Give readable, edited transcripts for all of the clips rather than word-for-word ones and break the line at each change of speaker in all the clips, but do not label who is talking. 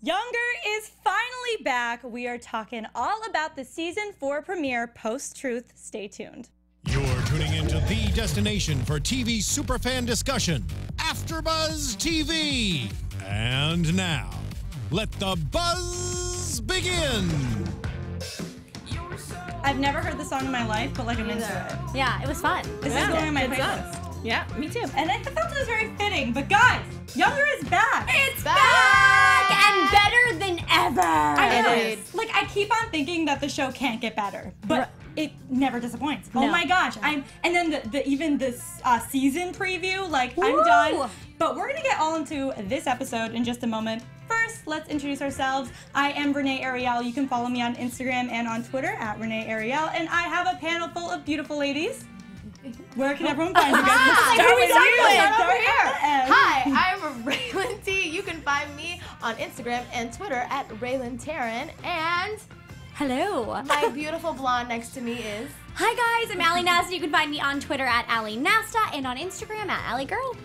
Younger is finally back. We are talking all about the season 4 premiere post-truth. Stay tuned.
You're tuning into the destination for TV superfan discussion, AfterBuzz TV. And now, let the buzz begin.
I've never heard the song in my life, but like I'm into it.
Yeah, it was fun.
This is going on my playlist.
Yeah, me too.
And I felt it was very fitting. But guys, Younger is back.
It's back and better than ever.
I know. Like I keep on thinking that the show can't get better, but it never disappoints. Oh my gosh! And then even this season preview, like I'm done. But we're gonna get all into this episode in just a moment. First, let's introduce ourselves. I am Renee Ariel. You can follow me on Instagram and on Twitter at Renee Ariel. And I have a panel full of beautiful ladies. Where can everyone find you guys?
Start with
over here.
Hi, I'm Rhelin T. You can find me on Instagram and Twitter at Rhelin Taylor. And
hello.
my beautiful blonde next to me is...
Hi guys, I'm Nasta. You can find me on Twitter at Nasta and on Instagram at Girl.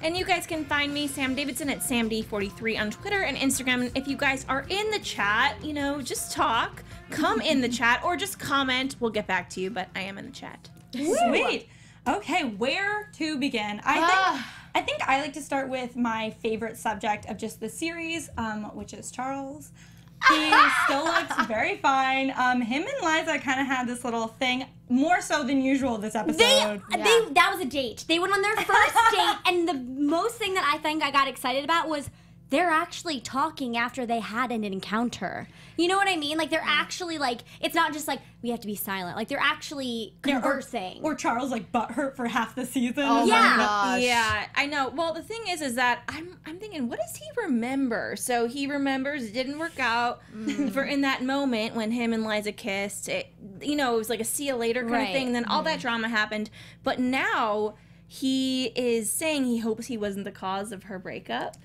And you guys can find me, Sam Davidson, at SamD43 on Twitter and Instagram. And if you guys are in the chat, you know, just talk, come in the chat, or just comment. We'll get back to you, but I am in the chat.
Sweet. Okay, where to begin? I think I like to start with my favorite subject of just the series, which is Charles. He still looks very fine. Him and Liza kind of had this little thing, more so than usual this episode.
That was a date. They went on their first date, and the most thing that I think I got excited about was they're actually talking after they had an encounter. You know what I mean? Like, they're actually, like, it's not just, like, we have to be silent. Like, they're actually conversing.
Or Charles, like, butthurt for half the season.
Oh,
yeah.
my gosh.
Yeah, I know. Well, the thing is that I'm thinking, what does he remember? So he remembers it didn't work out for in that moment when him and Liza kissed. It, you know, it was like a see you later kind of thing. And then all that drama happened. But now... he is saying he hopes he wasn't the cause of her breakup,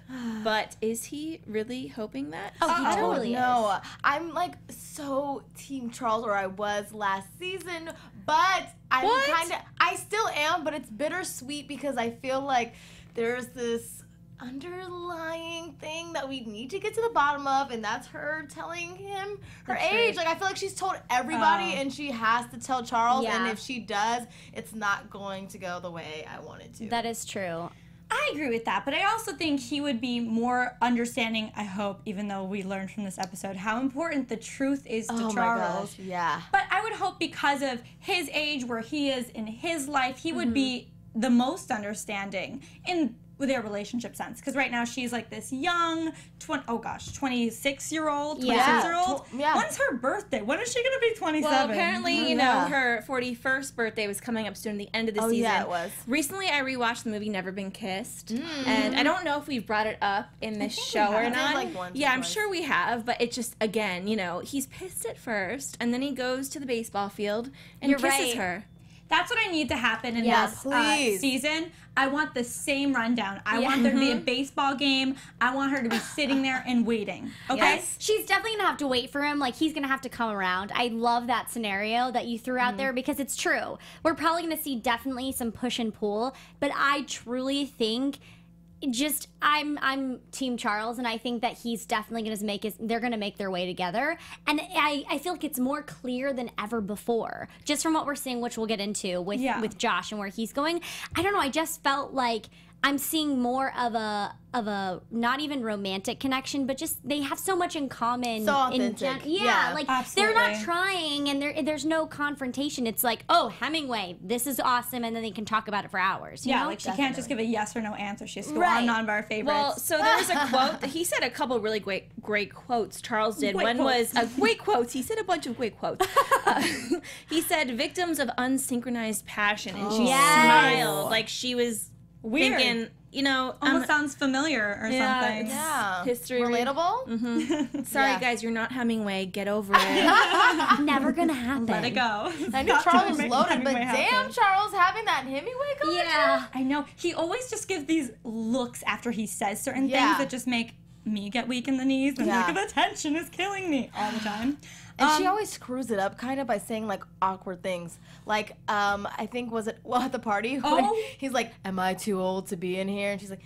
but is he really hoping that?
Oh, he totally is.
No, I'm like so Team Charles, or I was last season, but I still am, but it's bittersweet because I feel like there's this underlying thing that we need to get to the bottom of, and that's her telling him her age. Like, I feel like she's told everybody and she has to tell Charles, and if she does, it's not going to go the way I want it to.
That is true.
I agree with that, but I also think he would be more understanding, I hope, even though we learned from this episode how important the truth is to Charles.
My gosh, yeah.
But I would hope because of his age, where he is in his life, he would be the most understanding in their relationship sense, because right now she's like this young 26-year-old, 26-year-old. When's her birthday? When is she gonna be 27?
Well, apparently, you know, her 41st birthday was coming up soon, the end of the season.
Yeah, it was.
Recently, I rewatched the movie Never Been Kissed, and I don't know if we've brought it up in this show or not.
Like once
I'm sure we have, but it just, again, you know, he's pissed at first, and then he goes to the baseball field and kisses her.
That's what I need to happen in this season. I want the same rundown. I want there to be a baseball game. I want her to be sitting there and waiting. Okay?
Yes. She's definitely going to have to wait for him. Like, he's going to have to come around. I love that scenario that you threw out there because it's true. We're probably going to see definitely some push and pull, but I truly think... I'm Team Charles, and I think that he's definitely going to they're going to make their way together. And I feel like it's more clear than ever before, just from what we're seeing, which we'll get into with Josh and where he's going. I don't know, I just felt like I'm seeing more of a not even romantic connection, but just they have so much in common.
So authentic.
Like
absolutely.
They're not trying, and there's no confrontation. It's like, oh, Hemingway, this is awesome, and then they can talk about it for hours. You know?
Like she can't just give a yes or no answer. She has to go on and on about her favorites.
Well, so there was a quote. He said a couple really great quotes. Charles did. One was great quotes. He said a bunch of great quotes. He said, "Victims of unsynchronized passion," and she smiled like she was thinking, you know,
almost sounds familiar or something.
Yeah.
History.
Relatable?
Sorry, guys, you're not Hemingway. Get over it.
Never gonna happen.
Let it go.
I knew Charles was loaded, but damn, Charles having that Hemingway collection?
Yeah.
I know. He always just gives these looks after he says certain things that just make me get weak in the knees and look at the tension is killing me all the time.
And she always screws it up kind of by saying like awkward things. Like, I think at the party when he's like, "Am I too old to be in here?" And she's like,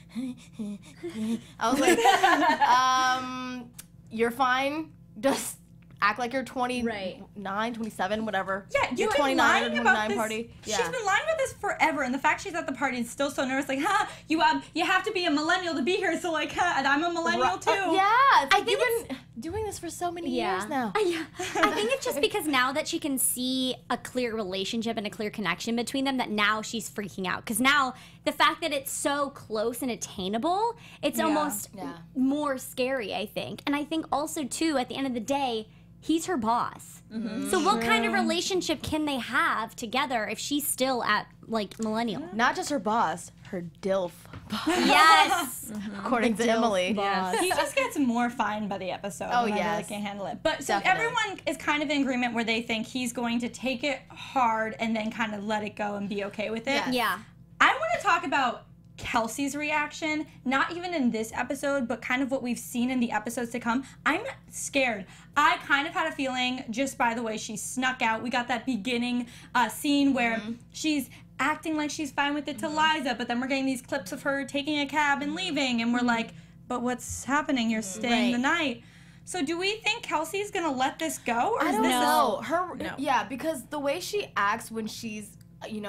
I was like, you're fine. Just act like you're 29, 27, whatever.
Yeah,
you're
29
at a
about
29
this.
party. Yeah.
She's been lying about this forever, and the fact she's at the party and still so nervous, like, you have to be a millennial to be here, so like, and I'm a millennial too.
I think you've been doing this for so many years now.
Yeah. I think it's just because now that she can see a clear relationship and a clear connection between them, that now she's freaking out. Because now the fact that it's so close and attainable, it's almost more scary, I think. And I think also too, at the end of the day, he's her boss. So what kind of relationship can they have together if she's still at, like, millennial?
Not just her boss, her DILF boss.
Yes!
According to Emily.
Yes. He just gets more fined by the episode.
Oh,
and I
yes.
really can't handle it. But so
Definitely.
everyone is kind of in agreement where they think he's going to take it hard and then kind of let it go and be okay with it.
Yes.
Yeah.
I want to talk about Kelsey's reaction, not even in this episode, but kind of what we've seen in the episodes to come. I'm scared. I kind of had a feeling just by the way she snuck out. We got that beginning scene where she's acting like she's fine with it to Liza, but then we're getting these clips of her taking a cab and leaving, and we're like, but what's happening? You're staying the night. So do we think Kelsey's gonna let this go? Or
I
is
don't
this
know. Yeah, because the way she acts when she's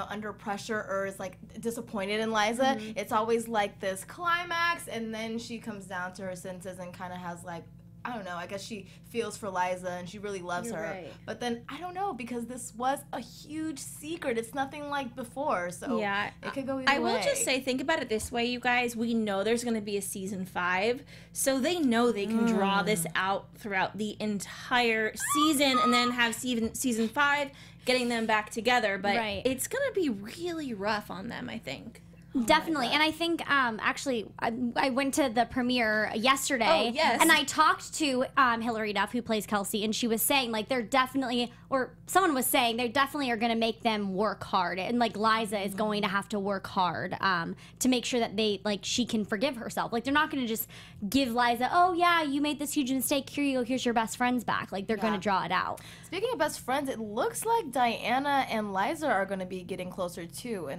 under pressure or is like disappointed in Liza, it's always like this climax, and then she comes down to her senses and kind of has like, I don't know, I guess she feels for Liza and she really loves her.
Right.
But then I don't know, because this was a huge secret. It's nothing like before, so it could go either way.
I will just say, think about it this way, you guys. We know there's going to be a season 5, so they know they can draw this out throughout the entire season and then have season 5 getting them back together. But it's going to be really rough on them, I think.
Definitely. And I think, actually, I went to the premiere yesterday.
Oh, yes.
And I talked to Hilary Duff, who plays Kelsey, and she was saying, like, they're definitely, or someone was saying, they definitely are going to make them work hard. And, like, Liza is going to have to work hard to make sure that they, like, she can forgive herself. Like, they're not going to just give Liza, oh, yeah, you made this huge mistake. Here you go. Here's your best friends back. Like, they're going to draw it out.
Speaking of best friends, it looks like Diana and Liza are going to be getting closer, too,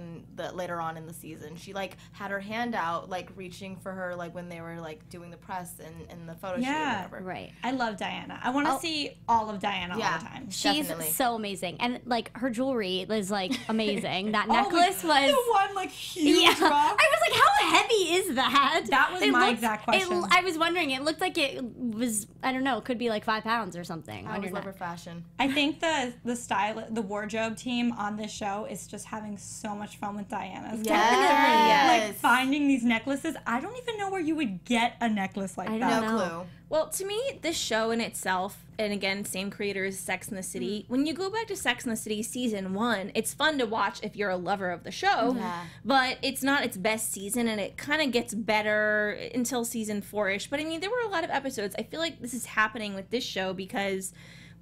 later on in the season. She like had her hand out, like reaching for her, like when they were like doing the press and the photo shoot or whatever.
Right.
I love Diana. I want to see all of Diana all the time.
She's so amazing, and like her jewelry is like amazing. That necklace was
the one like huge rock.
I was like, how heavy is that?
That was my exact question.
I was wondering. It looked like it was, I don't know, it could be like 5 pounds or something.
I always love her fashion.
I think the wardrobe team on this show is just having so much fun with Diana's
Yes.
like finding these necklaces. I don't even know where you would get a necklace like that.
No clue.
Well, to me, this show in itself, and again, same creator as Sex and the City, when you go back to Sex and the City season 1, it's fun to watch if you're a lover of the show, but it's not its best season, and it kind of gets better until season 4-ish. But I mean, there were a lot of episodes. I feel like this is happening with this show because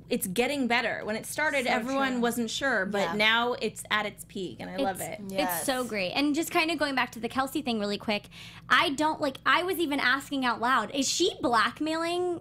it's getting better. When it started, everyone wasn't sure, but now it's at its peak, and I love it.
It's so great. And just kind of going back to the Kelsey thing really quick, I was even asking out loud, is she blackmailing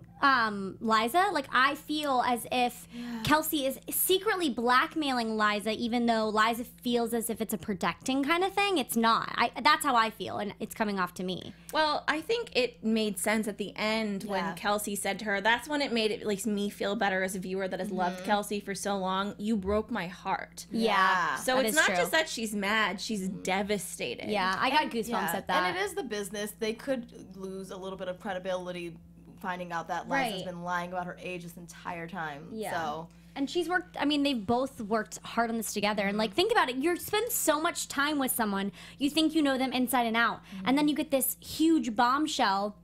Liza? Like, I feel as if Kelsey is secretly blackmailing Liza, even though Liza feels as if it's a protecting kind of thing. It's not. That's how I feel, and it's coming off to me.
Well, I think it made sense at the end when Kelsey said to her, that's when it made it, at least me, feel better as a viewer that has loved Kelsey for so long. You broke my heart.
Yeah.
So it's not just that she's mad, she's devastated.
Yeah, I got goosebumps at that.
And it is the business. They could lose a little bit of credibility finding out that Liza's been lying about her age this entire time.
Yeah.
So.
And she's worked, I mean, they've both worked hard on this together. And, like, think about it. You spend so much time with someone, you think you know them inside and out. And then you get this huge bombshell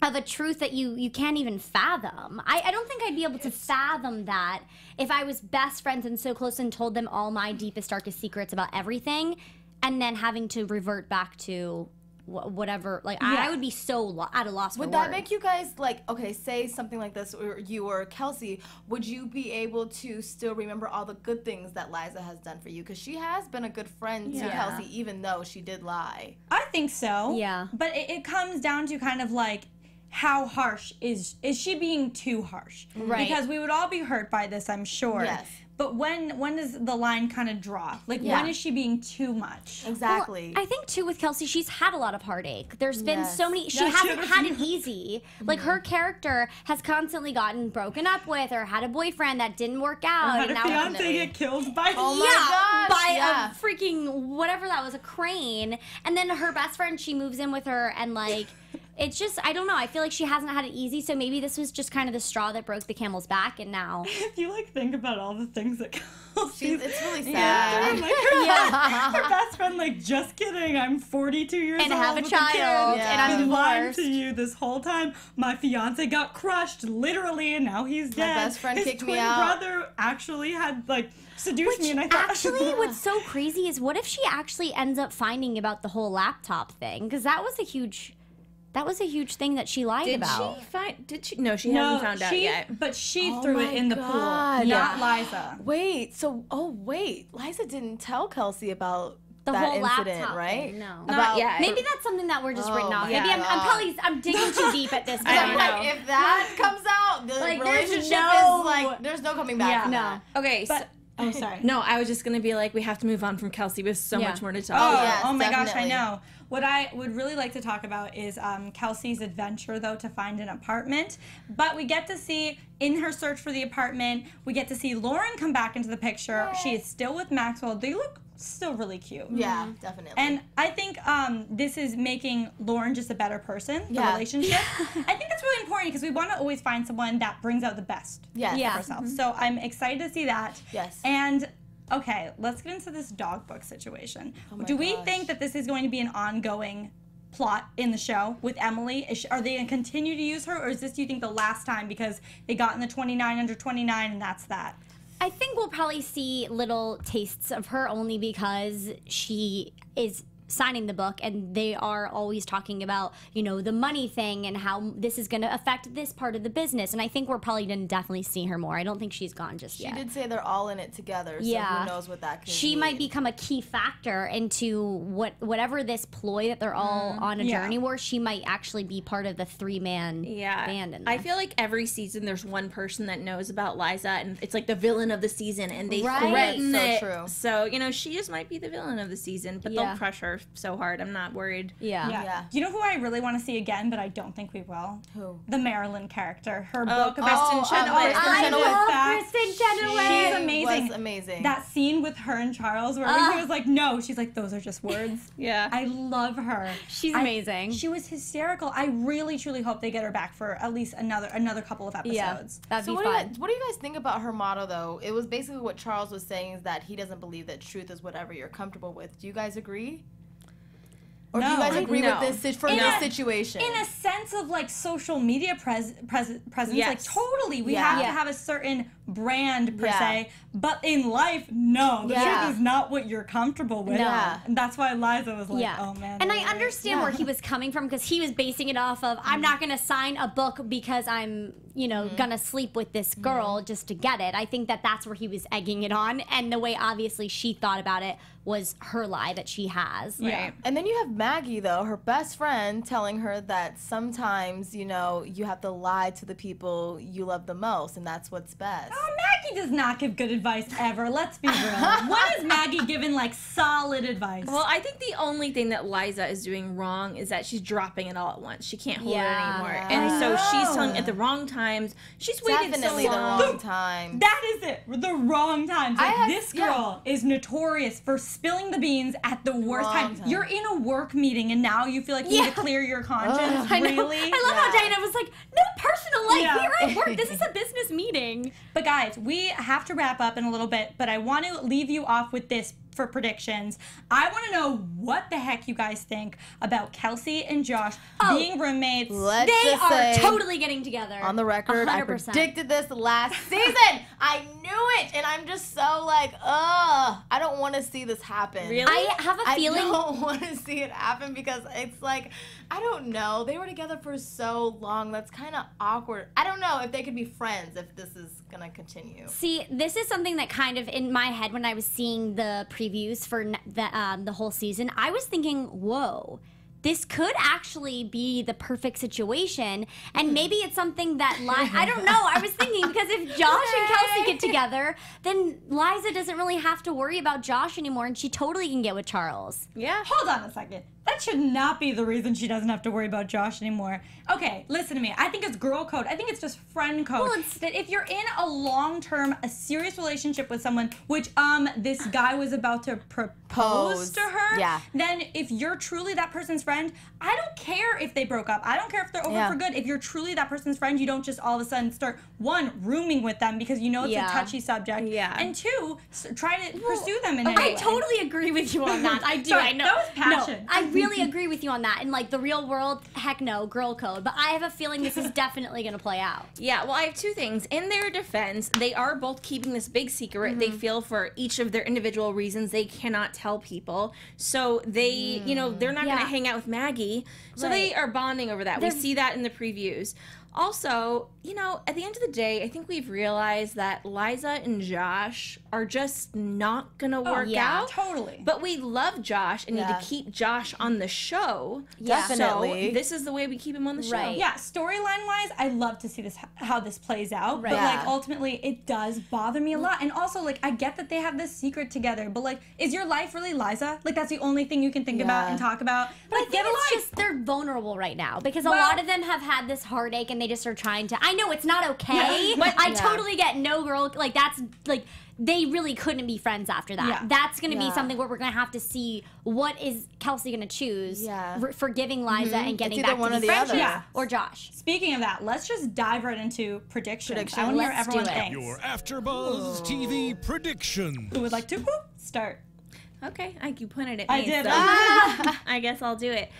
of a truth that you can't even fathom. I don't think I'd be able to fathom that if I was best friends and so close and told them all my deepest, darkest secrets about everything, and then having to revert back to whatever. Like, I would be so at a loss for
words. Would that make you guys, like, okay, say something like this, or you or Kelsey, would you be able to still remember all the good things that Liza has done for you? Because she has been a good friend to Kelsey, even though she did lie.
I think so.
Yeah.
But it comes down to kind of like, how harsh is she being too harsh?
Right.
Because we would all be hurt by this, I'm sure.
Yes.
But when does the line kind of draw? Like, when is she being too much?
Exactly.
Well, I think too with Kelsey, she's had a lot of heartache. There's been so many. She
That
hasn't
shit
had
was-
it easy. Like her character has constantly gotten broken up with, or had a boyfriend that didn't work out.
Had
and
a
now
fiance get killed by
Oh my gosh,
by
yeah.
a freaking whatever that was, a crane. And then her best friend, she moves in with her, and like. It's just, I don't know. I feel like she hasn't had it easy, so maybe this was just kind of the straw that broke the camel's back, and now.
If you like think about all the things that
It's really
yeah.
sad.
Like her best friend, like, just kidding. I'm 42 years
And
old
have a
with
child,
kid.
and I'm
Been lying
divorced.
to you this whole time. My fiance got crushed, literally, and now he's dead.
best friend
His
kicked me
twin
out.
brother actually had like seduced me, and I thought
Actually, what's so crazy is what if she actually ends up finding about the whole laptop thing? Because that was a huge thing that she lied
Did
about.
she find? Did she? No, she hasn't found out yet.
But she
Oh
threw
my
it in the
God.
pool,
Yeah.
not Liza.
Wait, so Liza didn't tell Kelsey about
The
that
whole
incident,
laptop
right?
thing, no.
Not yet.
Maybe that's something that we're just
Oh
written off.
my
Maybe I'm
God.
I'm digging too deep at this.
I don't
point.
know.
Like, if that comes out, the
Like, there's
relationship
no-
is like, there's no coming back. from
No.
that.
Okay,
But oh, sorry.
no, I was just gonna be like, we have to move on from Kelsey. With so
Yeah.
much more to talk.
Oh,
yes,
oh my gosh, I
definitely.
know. What I would really like to talk about is Kelsey's adventure, though, to find an apartment. But we get to see, in her search for the apartment, we get to see Lauren come back into the picture. She is still with Maxwell. They look still really cute.
Yeah, definitely.
And I think this is making Lauren just a better person, the
Yeah.
relationship. I think that's really important because we want to always find someone that brings out the best
yes.
Yeah.
of ourselves. So I'm excited to see that.
Yes.
And okay, let's get into this dog book situation.
my
Do we
gosh.
think that this is going to be an ongoing plot in the show with Emily? Are they going to continue to use her, or is this, do you think, the last time because they got in the 29 under 29 and that's that?
I think we'll probably see little tastes of her only because she is signing the book and they are always talking about, you know, the money thing and how this is going to affect this part of the business. And I think we're probably going to definitely see her more. I don't think she's gone just
She
yet.
did say they're all in it together, so
Yeah.
who knows what that could
She
mean.
might become a key factor into whatever this ploy that they're all on a
Yeah.
journey where she might actually be part of the three-man band in
I
this.
feel like every season there's one person that knows about Liza, and it's like the villain of the season, and they
Right.
threaten
So
it.
true.
So you know, she just might be the villain of the season, but
Yeah.
don't crush her so hard. I'm not worried.
Yeah.
Yeah.
You know who I really want to see again, but I don't think we will?
Who?
The Marilyn character. Her book about
Kristen Chenoweth.
Kristen
I
Chenoweth
love
facts.
Kristen Chenoweth.
She's
She
amazing.
was amazing.
That scene with her and Charles where when he was like, no, she's like, those are just words.
Yeah.
I love her.
She's amazing.
She was hysterical. I really, truly hope they get her back for at least another couple of episodes.
Yeah, that'd
So
be
what
fun.
do you guys think about her motto, though? It was basically what Charles was saying, is that he doesn't believe that truth is whatever you're comfortable with. Do you guys agree? Or do you
No.
guys agree
No.
with this for
In
this
a-
situation?
In a sense of like social media presence, like
Yes.
totally, we
Yeah.
have to
Yeah.
have a certain brand per
Yeah.
se, but in life, no, the
Yeah.
truth is not what you're comfortable with.
No.
And that's why Liza was like,
Yeah.
oh man.
And I
you're right.
understand where he was coming from because he was basing it off of I'm not going to sign a book because I'm, you know, going to sleep with this girl just to get it. I think that that's where he was egging it on. And the way obviously she thought about it was her lie that she has.
Yeah.
And then you have Maggie, though, her best friend, telling her that sometimes, you know, you have to lie to the people you love the most, and that's what's best.
Oh, Maggie does not give good advice ever. Let's be real. When has Maggie given like solid advice?
Well, I think the only thing that Liza is doing wrong is that she's dropping it all at once. She can't hold it
Yeah.
anymore.
Yeah.
And so
I
she's
know.
telling at the wrong times. She's waited
Definitely
so
the
long.
wrong time.
That is it. The wrong times. Like,
have-
this girl is notorious for spilling the beans at the worst
Wrong time.
You're in a work meeting and now you feel like you need to clear your conscience.
I know.
Really?
I love how
Yeah.
Diana was like, no personal life.
Yeah.
We're at work. This is a business meeting.
But guys, we have to wrap up in a little bit, but I want to leave you off with this for predictions. I want to know what the heck you guys think about Kelsey and Josh being roommates.
Let's
They
just
are
say,
totally getting together.
on the record, I
100%.
predicted this last season. I knew it, and I'm just so like, ugh, I don't want to see this happen.
Really?
I have a feeling.
I don't want to see it happen because it's like, I don't know. They were together for so long. That's kind of awkward. I don't know if they could be friends if this is going to continue.
See, this is something that kind of in my head when I was seeing the previews for the whole season, I was thinking, whoa, this could actually be the perfect situation, and maybe it's something that I don't know. I was thinking, because if Josh and Kelsey get together, then Liza doesn't really have to worry about Josh anymore, and she totally can get with Charles.
Yeah.
Hold on a second. That should not be the reason she doesn't have to worry about Josh anymore. Okay, listen to me. I think it's girl code. I think it's just friend code.
Well, it's
that if you're in a long-term, a serious relationship with someone, which this guy was about to propose to her, then if you're truly that person's friend, I don't care if they broke up. I don't care if they're over for good. If you're truly that person's friend, you don't just all of a sudden start, one, rooming with them because you know it's a touchy subject, and two, try to pursue them in any way.
I totally agree with you on that. I do.
Sorry,
I know.
that was passion.
No, I really agree with you on that. In like the real world, heck no, girl code. But I have a feeling this is definitely going to play out.
Yeah, well, I have two things. In their defense, they are both keeping this big secret. They feel for each of their individual reasons they cannot tell people. So they, you know, they're not going to hang out with Maggie. So they are bonding over that. We see that in the previews. Also, you know, at the end of the day, I think we've realized that Liza and Josh are just not gonna work out.
Totally.
But we love Josh and need to keep Josh on the show.
Definitely.
So this is the way we keep him on the show.
Right.
Yeah, storyline-wise, I love to see this how this plays out. But like ultimately, it does bother me a lot. And also, like, I get that they have this secret together, but like, is your life really Liza? Like, that's the only thing you can think about and talk about.
But
like,
I think it's just they're vulnerable right now because a lot of them have had this heartache and they just are trying to. I know it's not okay, but I totally get no girl. Like that's like they really couldn't be friends after that.
Yeah.
That's going to be something where we're going to have to see what is Kelsey going to choose forgiving Liza and getting back to the friendship or Josh.
Speaking of that, let's just dive right into predictions. I want to hear everyone thinks.
Your AfterBuzz TV prediction.
Who would like to start?
Okay, you pointed at me.
I did.
So I guess I'll do it.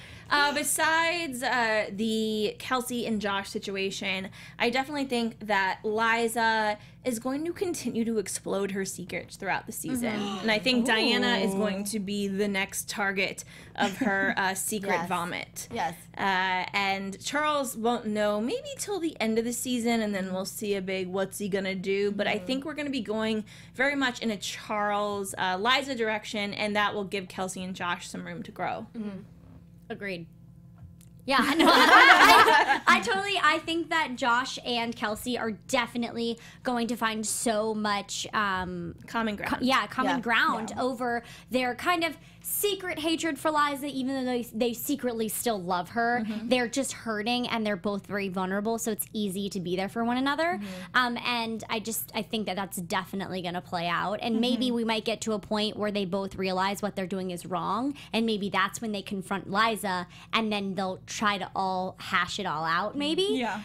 Besides the Kelsey and Josh situation, I definitely think that Liza is going to continue to explode her secrets throughout the season. And I think Diana is going to be the next target of her secret vomit.
Yes.
And Charles won't know maybe till the end of the season, and then we'll see a big what's he gonna do. But I think we're gonna be going very much in a Charles, Liza direction, and that will give Kelsey and Josh some room to grow.
Agreed. Yeah, no, I think that Josh and Kelsey are definitely going to find so much
common ground.
Common ground over their kind of secret hatred for Liza, even though they secretly still love her. They're just hurting and they're both very vulnerable, so it's easy to be there for one another. And I think that that's definitely going to play out. And maybe we might get to a point where they both realize what they're doing is wrong, and maybe that's when they confront Liza, and then they'll try to all hash it all out, maybe.
Yeah.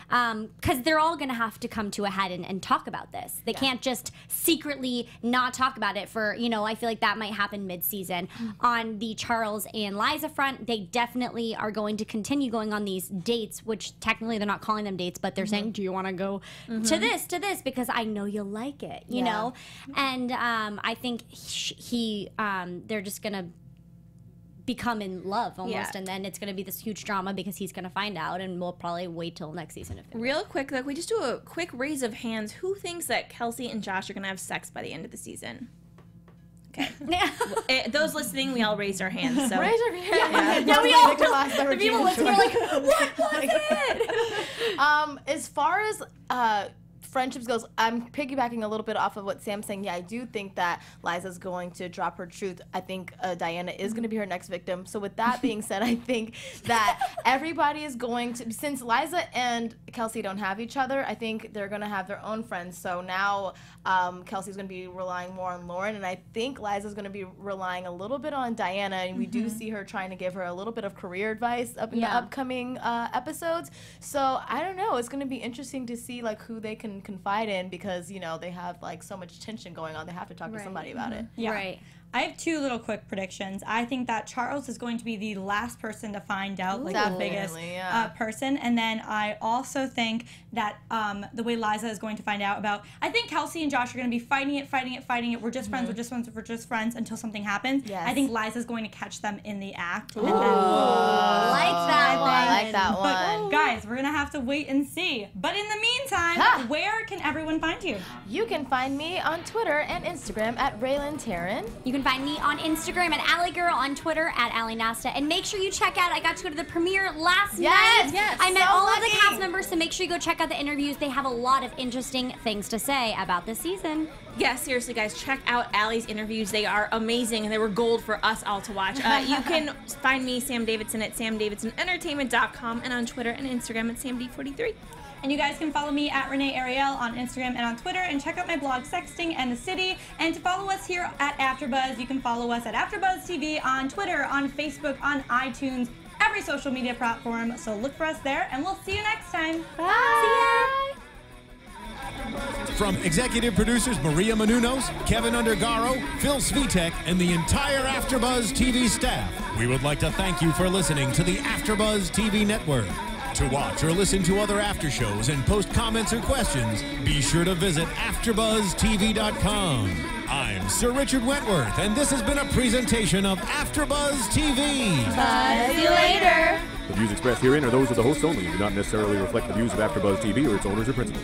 Because they're all going to have to come to a head and talk about this. They can't just secretly not talk about it for, you know, I feel like that might happen mid-season. On the Charles and Liza front, they definitely are going to continue going on these dates, which technically they're not calling them dates, but they're saying, do you want to go to this, because I know you'll like it, you know? And I think they're just going to become in love almost, and then it's going to be this huge drama because he's going to find out, and we'll probably wait till next season.
Real quick, like, we just do a quick raise of hands. Who thinks that Kelsey and Josh are going to have sex by the end of the season? Okay. Those listening, we all raised our hands. So.
Raise our hands.
Yeah, we all. The people listening are like, what was it?
As far as friendships goes, I'm piggybacking a little bit off of what Sam's saying. Yeah, I do think that Liza's going to drop her truth. I think Diana is going to be her next victim. So with that being said, I think that everybody is going to, since Liza and Kelsey don't have each other, I think they're going to have their own friends. So now Kelsey's going to be relying more on Lauren, and I think Liza's going to be relying a little bit on Diana, and we do see her trying to give her a little bit of career advice in the upcoming episodes. So I don't know. It's going to be interesting to see like who they can confide in, because you know they have like so much tension going on. They have to talk to somebody about it.
Yeah.
Right.
I have two little quick predictions. I think that Charles is going to be the last person to find out, like the biggest person. And then I also think that the way Liza is going to find out about, I think Kelsey and Josh are going to be fighting it. We're just friends, we're just friends until something happens. Yes. I think Liza's going to catch them in the act. And then,
like that one.
I like that one.
But guys, we're going to have to wait and see. But in the meantime, where can everyone find you?
You can find me on Twitter and Instagram at Rhelin Taylor.
You can find me on Instagram at AllieGirl, on Twitter at AllieNasta. And make sure you check out, I got to go to the premiere last night.
Yes.
I met
So
all of the
lucky.
cast members, so make sure you go check out the interviews. They have a lot of interesting things to say about this season.
Yeah, seriously, guys, check out Allie's interviews. They are amazing, and they were gold for us all to watch. You can find me, Sam Davidson, at samdavidsonentertainment.com, and on Twitter and Instagram at samd43.
And you guys can follow me at Renee Ariel on Instagram and on Twitter, and check out my blog, Sexting and the City. And to follow us here at AfterBuzz, you can follow us at AfterBuzz TV on Twitter, on Facebook, on iTunes, every social media platform. So look for us there, and we'll see you next time.
Bye.
From executive producers Maria Menounos, Kevin Undergaro, Phil Svitek, and the entire AfterBuzz TV staff, we would like to thank you for listening to the AfterBuzz TV network. To watch or listen to other after shows and post comments or questions, be sure to visit AfterBuzzTV.com. I'm Sir Richard Wentworth, and this has been a presentation of AfterBuzz TV.
See you later.
The views expressed herein are those of the hosts only and do not necessarily reflect the views of AfterBuzz TV or its owners or principals.